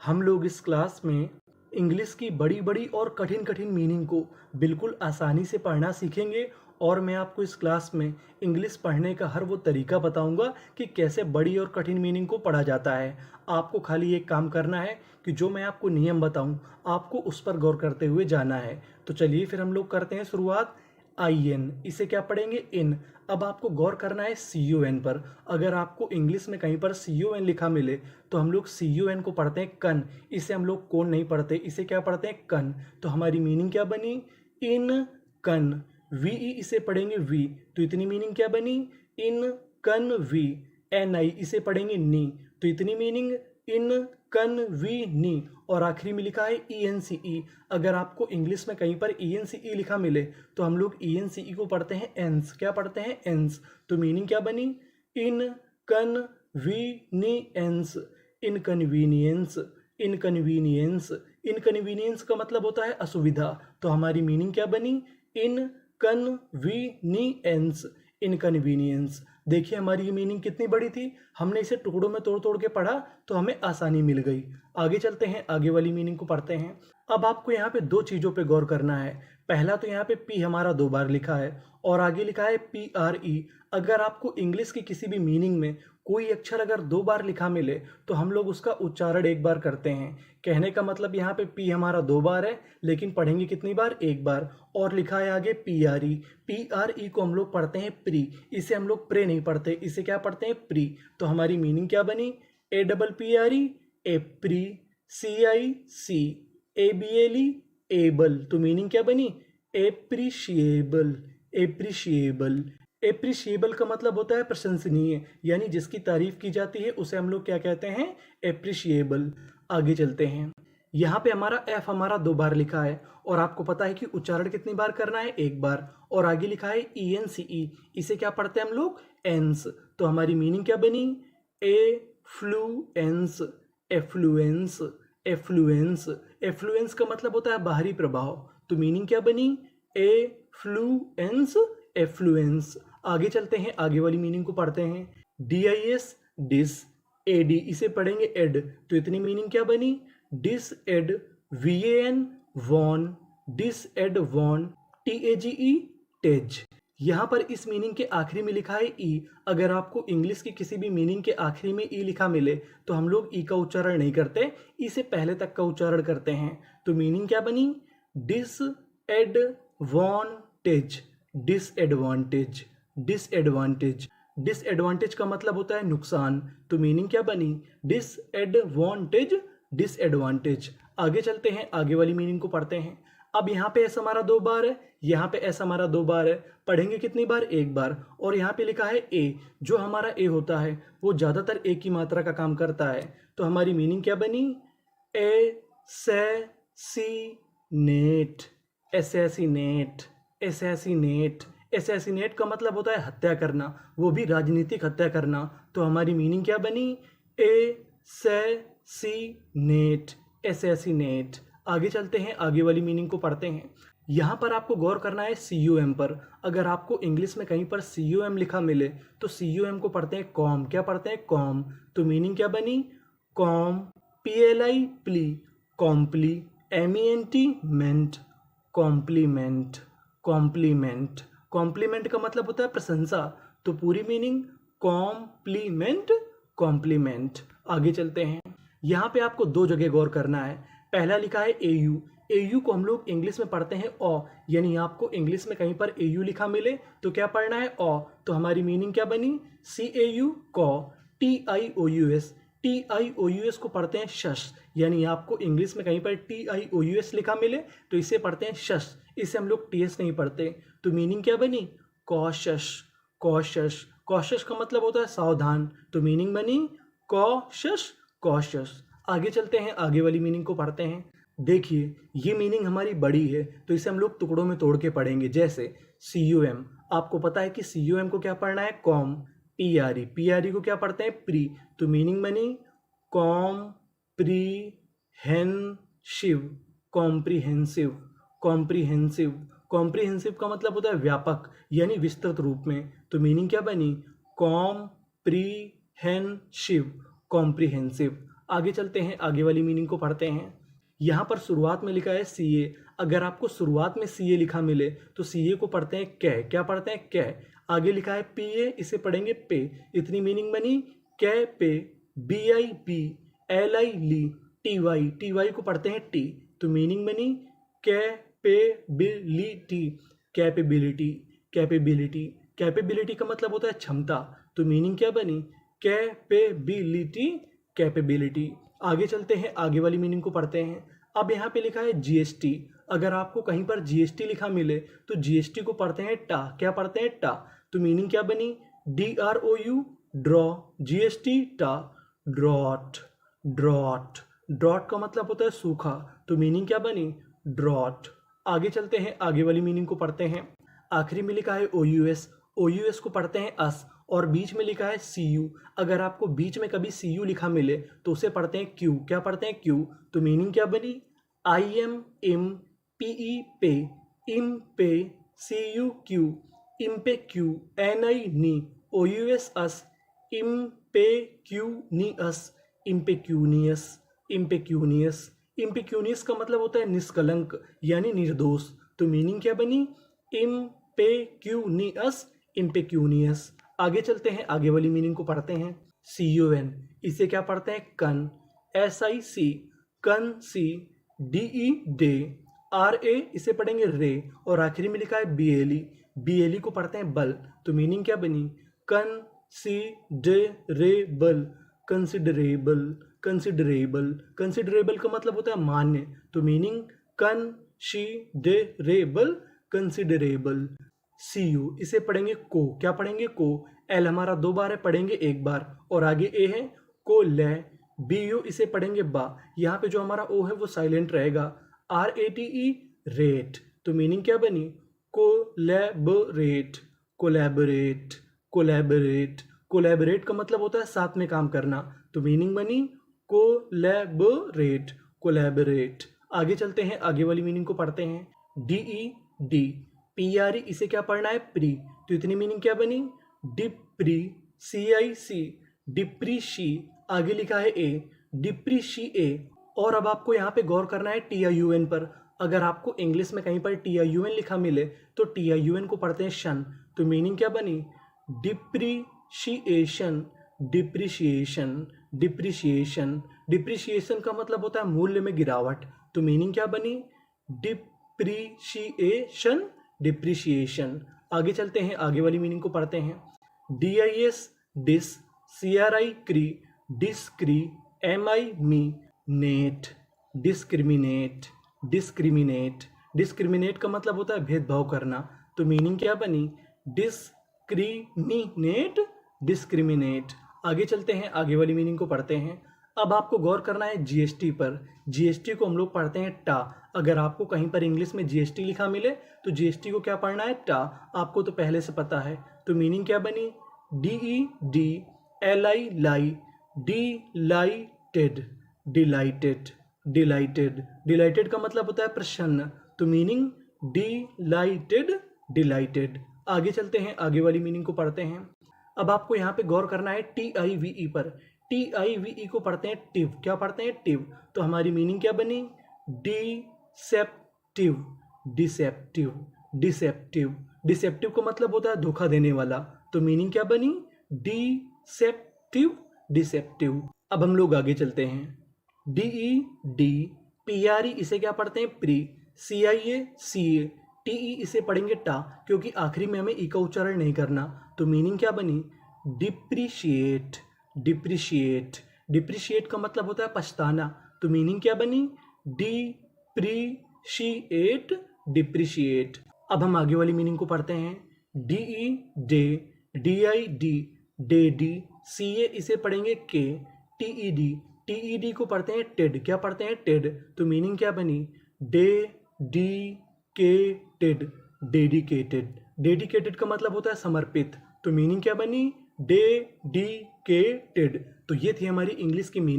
हम लोग इस क्लास में इंग्लिश की बड़ी बड़ी और कठिन कठिन मीनिंग को बिल्कुल आसानी से पढ़ना सीखेंगे। और मैं आपको इस क्लास में इंग्लिश पढ़ने का हर वो तरीका बताऊंगा कि कैसे बड़ी और कठिन मीनिंग को पढ़ा जाता है। आपको खाली एक काम करना है कि जो मैं आपको नियम बताऊं आपको उस पर गौर करते हुए जाना है। तो चलिए फिर हम लोग करते हैं शुरुआत। आई एन, इसे क्या पढ़ेंगे? इन। अब आपको गौर करना है सी यू एन पर। अगर आपको इंग्लिश में कहीं पर सी यू एन लिखा मिले तो हम लोग सी यू एन को पढ़ते हैं कन। इसे हम लोग कौन नहीं पढ़ते, इसे क्या पढ़ते हैं? कन। तो हमारी मीनिंग क्या बनी? इन कन। वी ई, इसे पढ़ेंगे वी। तो इतनी मीनिंग क्या बनी? इन कन वी। एन आई, इसे पढ़ेंगे नी। तो इतनी मीनिंग इन कन वी नी। और आखिरी में लिखा है ई एन सी ई। अगर आपको इंग्लिश में कहीं पर ई एन सी ई लिखा मिले तो हम लोग ई एन सी ई को पढ़ते हैं एंस। क्या पढ़ते हैं? एंस। तो मीनिंग क्या बनी? Inconvenience. Inconvenience. Inconvenience. Inconvenience का मतलब होता है असुविधा। तो हमारी मीनिंग क्या बनी? इनकन्वीनियंस। इनकन्वीनियंस। देखिए हमारी ये मीनिंग कितनी बड़ी थी। हमने इसे टुकड़ों में तोड़ तोड़ के पढ़ा तो हमें आसानी मिल गई। आगे चलते हैं, आगे वाली मीनिंग को पढ़ते हैं। अब आपको यहाँ पे दो चीज़ों पे गौर करना है। पहला तो यहाँ पे पी हमारा दो बार लिखा है और आगे लिखा है पी आर ई। अगर आपको इंग्लिश की किसी भी मीनिंग में कोई अक्षर अगर दो बार लिखा मिले तो हम लोग उसका उच्चारण एक बार करते हैं। कहने का मतलब यहाँ पे पी हमारा दो बार है लेकिन पढ़ेंगे कितनी बार? एक बार। और लिखा है आगे पी आर ई। पी आर ई को हम लोग पढ़ते हैं प्री। इसे हम लोग प्रे नहीं पढ़ते, इसे क्या पढ़ते हैं? प्री। तो हमारी मीनिंग क्या बनी? A double P R E, appre. C I C, A B L E, able. तो मीनिंग क्या बनी? एप्रिशिएबल। एप्रिशिएबल। एप्रिशिएबल का मतलब होता है प्रशंसनीय, यानी जिसकी तारीफ की जाती है उसे हम लोग क्या कहते हैं? एप्रिशिएबल। आगे चलते हैं। यहाँ पे हमारा एफ हमारा दो बार लिखा है और आपको पता है कि उच्चारण कितनी बार करना है? एक बार। और आगे लिखा है ई एन सी ई। इसे क्या पढ़ते हैं हम लोग? एंस। तो हमारी मीनिंग क्या बनी? एफ्लुएंस। एफ्लुएंस। एफ्लुएंस। एफ्लुएंस का मतलब होता है बाहरी प्रभाव। तो मीनिंग क्या बनी? एफ्लुएंस। एफ्लुएंस। आगे चलते हैं, आगे वाली मीनिंग को पढ़ते हैं। D I S, dis. A D, इसे पढ़ेंगे एड। तो इतनी मीनिंग क्या बनी? Dis ad. V A N, van. Dis ad van. T A G E, tage. यहाँ पर इस मीनिंग के आखिरी में लिखा है ई। अगर आपको इंग्लिश की किसी भी मीनिंग के आखिरी में ई लिखा मिले तो हम लोग ई का उच्चारण नहीं करते, ई से पहले तक का उच्चारण करते हैं। तो मीनिंग क्या बनी? Dis advantage. Disadvantage. Disadvantage. Disadvantage का मतलब होता है नुकसान। तो मीनिंग क्या बनी? डिसएडवांटेज। डिसएडवांटेज। आगे चलते हैं, आगे वाली मीनिंग को पढ़ते हैं। अब यहाँ पे एस हमारा दो बार है, यहाँ पे एस हमारा दो बार है। पढ़ेंगे कितनी बार? एक बार। और यहाँ पे लिखा है ए। जो हमारा ए होता है वो ज़्यादातर ए की मात्रा का काम करता है। तो हमारी मीनिंग क्या बनी? एसैसिनेट। एसैसिनेट। एसैसिनेट। एसैसिनेट का मतलब होता है हत्या करना, वो भी राजनीतिक हत्या करना। तो हमारी मीनिंग क्या बनी? एसैसिनेट। एसैसिनेट। आगे चलते हैं, आगे वाली मीनिंग को पढ़ते हैं। यहाँ पर आपको गौर करना है सी यू एम पर। अगर आपको इंग्लिश में कहीं पर सी यू एम लिखा मिले तो सी यू एम को पढ़ते हैं कॉम। क्या पढ़ते हैं? कॉम। तो मीनिंग क्या बनी? Com. P L I pli. Compli. M E N T ment. Compliment. Compliment. Compliment का मतलब होता है प्रशंसा। तो पूरी मीनिंग कॉम्प्लीमेंट। कॉम्प्लीमेंट। आगे चलते हैं। यहाँ पे आपको दो जगह गौर करना है। पहला लिखा है ए यू। ए यू को हम लोग इंग्लिश में पढ़ते हैं ओ, यानी आपको इंग्लिश में कहीं पर ए यू लिखा मिले तो क्या पढ़ना है? ओ। तो हमारी मीनिंग क्या बनी? C A U, cau. T I O U S. T I O U S को पढ़ते हैं शश, यानी आपको इंग्लिश में कहीं पर T I O U S लिखा मिले तो इसे पढ़ते हैं शश, इसे हम लोग टी एस नहीं पढ़ते। तो मीनिंग क्या बनी? कॉशश। कॉशश। कॉशश का मतलब होता है सावधान। तो मीनिंग बनी कॉशश। कॉशश। आगे चलते हैं, आगे वाली मीनिंग को पढ़ते हैं। देखिए ये मीनिंग हमारी बड़ी है तो इसे हम लोग टुकड़ों में तोड़ के पढ़ेंगे। जैसे सी यू एम, आपको पता है कि सी यू एम को क्या पढ़ना है? कॉम। पी आर ई, पी आर ई को क्या पढ़ते हैं? प्री। तो मीनिंग बनी कॉम्प्रीहेंसिव। कॉम्प्रीहेंसिव। कॉम्प्रीहेंसिव। कॉम्प्रीहेंसिव का मतलब होता है व्यापक, यानी विस्तृत रूप में। तो मीनिंग क्या बनी? कॉम्प्रीहेंसिव। कॉम्प्रीहेंसिव। आगे चलते हैं, आगे वाली मीनिंग को पढ़ते हैं। यहाँ पर शुरुआत में लिखा है CA। अगर आपको शुरुआत में CA लिखा मिले तो CA को पढ़ते हैं कै। क्या पढ़ते हैं? कै। आगे लिखा है PA, इसे पढ़ेंगे पे। इतनी मीनिंग बनी कै पे। BIP, LI ली, TY को पढ़ते हैं टी। तो मीनिंग बनी कैपेबिलिटी। कैपेबिलिटी, कैपेबिलिटी, कैपेबिलिटी का मतलब होता है क्षमता। तो मीनिंग क्या बनी? Capability, capability. आगे चलते हैं, आगे वाली मीनिंग को पढ़ते हैं। अब यहाँ पे लिखा है GST। अगर आपको कहीं पर GST लिखा मिले तो GST को पढ़ते हैं टा। क्या पढ़ते हैं? टा। तो मीनिंग क्या बनी? DROU, draw. GST टा। ड्रॉट, ड्रॉट, ड्रॉट का मतलब होता है सूखा। तो मीनिंग क्या बनी? ड्रॉट। आगे चलते हैं, आगे वाली मीनिंग को पढ़ते हैं। आखिरी में लिखा है OUS। OUS को पढ़ते हैं अस, और बीच में लिखा है CU। अगर आपको बीच में कभी CU लिखा मिले तो उसे पढ़ते हैं क्यू। क्या पढ़ते हैं? क्यू। तो मीनिंग क्या बनी? IM, इम, PE पे, इम पे, CU क्यू, इम पे क्यू, NI नी, OUS अस, इम पे क्यू नी अस, इम्पेक्यूनियस, इम्पेक्यूनियस। इम्पेक्यूनियस का मतलब होता है निष्कलंक यानी निर्दोष। तो मीनिंग क्या बनी? इम्पेक्यूनियस, इम्पेक्यूनियस। आगे चलते हैं, आगे वाली मीनिंग को पढ़ते हैं। CON, इसे क्या पढ़ते हैं? कन। SIC, कन सी। DE, day. RA, इसे पढ़ेंगे रे। और आखिरी में लिखा है BLE। BLE को पढ़ते हैं बल। तो मीनिंग क्या बनी? Considerable, considerable, considerable. कंसिडरेबल का मतलब होता है मान्य। तो मीनिंग कंसिडरेबल, कंसिडरेबल। CU, इसे पढ़ेंगे को। क्या पढ़ेंगे? को। L हमारा 2 बार है, पढ़ेंगे 1 बार। और आगे A है को ले। BU, इसे पढ़ेंगे बा। यहाँ पे जो हमारा O है वो साइलेंट रहेगा। RATE, rate. तो मीनिंग क्या बनी? Collaborate, collaborate, collaborate. कोलैबोरेट का मतलब होता है साथ में काम करना। तो मीनिंग बनी कोलैबोरेट, कोलैबोरेट। आगे चलते हैं, आगे वाली मीनिंग को पढ़ते हैं। DED, PRE, इसे क्या पढ़ना है? प्री। तो इतनी मीनिंग क्या बनी? डिप्री, CIC, डिप्रीशी। आगे लिखा है A, डिप्रीशिए। और अब आपको यहाँ पे गौर करना है TIUN पर। अगर आपको इंग्लिश में कहीं पर TIUN लिखा मिले तो TIUN को पढ़ते हैं शन। तो मीनिंग क्या बनी? Depreciation, depreciation, depreciation. डिप्रीशिएशन का मतलब होता है मूल्य में गिरावट। तो मीनिंग क्या बनी? Depreciation, depreciation. आगे चलते हैं, आगे वाली मीनिंग को पढ़ते हैं। DIS, dis. CRI, cri. Discri, MI, mi. Nate, discriminate, discriminate. Discriminate का मतलब होता है भेदभाव करना। तो मीनिंग क्या बनी? Discriminate, discriminate. आगे चलते हैं, आगे वाली मीनिंग को पढ़ते हैं। अब आपको गौर करना है GST पर। GST को हम लोग पढ़ते हैं टा। अगर आपको कहीं पर इंग्लिश में GST लिखा मिले तो GST को क्या पढ़ना है? टा। आपको तो पहले से पता है। तो मीनिंग क्या बनी? DED, LI, लाई, डिलाइटेड, डिलाइटेड, डिलाइटेड। डिलाइटेड का मतलब होता है प्रसन्न। तो मीनिंग डिलाइटेड, डिलाइटेड। आगे चलते हैं, आगे वाली मीनिंग को पढ़ते हैं। अब आपको यहाँ पे गौर करना है TIVE पर। TIVE को पढ़ते हैं टिव। क्या पढ़ते हैं? टिव। तो हमारी मीनिंग क्या बनी? Deceptive, deceptive, deceptive. डिसेप्टिव का मतलब होता है धोखा देने वाला। तो मीनिंग क्या बनी? Deceptive, deceptive. अब हम लोग आगे चलते हैं। DED, PRE, इसे क्या पढ़ते हैं? प्री। CIA, CA, TE, इसे पढ़ेंगे टा क्योंकि आखिरी में हमें ई का उच्चारण नहीं करना। तो मीनिंग क्या बनी? Depreciate, depreciate. डिप्रिशिएट का मतलब होता है पछताना। तो मीनिंग क्या बनी? Depreciate, depreciate. अब हम आगे वाली मीनिंग को पढ़ते हैं। DE, day. DID, daddy. CA, इसे पढ़ेंगे के। TED, TED को पढ़ते हैं टेड। क्या पढ़ते हैं? टेड। तो मीनिंग क्या बनी? Dedicated, dedicated. डेडिकेटेड का मतलब होता है समर्पित। तो मीनिंग क्या बनी? डेडिकेटेड। तो ये थी हमारी इंग्लिश की मीनिंग।